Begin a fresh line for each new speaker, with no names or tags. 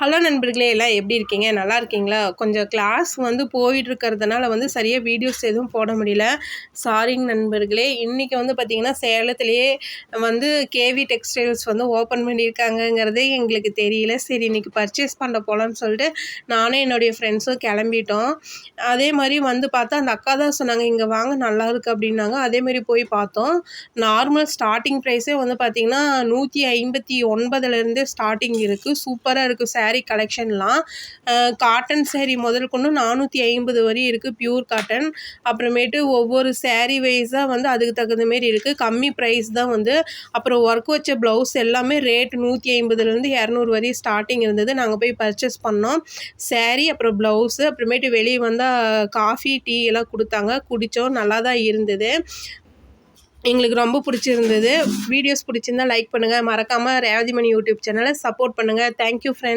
Hello நண்பர்களே, எல்லாம் எப்படி இருக்கீங்க? நல்லா இருக்கீங்களா? கொஞ்சம் கிளாஸ் போயிட்டுருக்கிறதுனால சரியாக வீடியோஸ் எதுவும் போட முடியல. சாரிங்க நண்பர்களே. இன்றைக்கி பார்த்திங்கன்னா சேலத்திலேயே கேவி டெக்ஸ்டைல்ஸ் ஓப்பன் பண்ணியிருக்காங்கங்கிறதே எங்களுக்கு தெரியல. சரி, இன்றைக்கி பர்ச்சேஸ் பண்ண போகலான்னு சொல்லிட்டு நானும் என்னுடைய ஃப்ரெண்ட்ஸும் கிளம்பிட்டோம். அதே மாதிரி பார்த்தா அந்த அக்கா தான் சொன்னாங்க, இங்கே வாங்க நல்லாயிருக்கு அப்படின்னாங்க. அதேமாரி போய் பார்த்தோம். நார்மல் ஸ்டார்டிங் ப்ரைஸே பார்த்திங்கன்னா 159லேருந்து ஸ்டார்டிங் இருக்குது. சூப்பராக இருக்குது சாரீ கலெக்ஷன்லாம். காட்டன் சாரீ முதல் கொண்டு 450 வரையும் இருக்குது, பியூர் காட்டன். அப்புறமேட்டு ஒவ்வொரு சாரீ வைஸாக அதுக்கு தகுந்த மாரி இருக்குது. கம்மி ப்ரைஸ் தான் அப்புறம் ஒர்க் வச்ச ப்ளவுஸ் எல்லாமே ரேட் 150லேருந்து 200 வரையும் ஸ்டார்டிங் இருந்தது. நாங்கள் போய் பர்ச்சேஸ் பண்ணோம். சாரீ அப்புறம் ப்ளவுஸு, அப்புறமேட்டு வெளியே வந்தால் காஃபி டீ எல்லாம் கொடுத்தாங்க, குடித்தோம். நல்லா தான் இருந்தது. எங்களுக்கு ரொம்ப பிடிச்சிருந்தது. வீடியோஸ் பிடிச்சிருந்தா லைக் பண்ணுங்கள். மறக்காமல் ரேவதிமணி யூடியூப் சேனலை சப்போர்ட் பண்ணுங்கள். Thank you friends.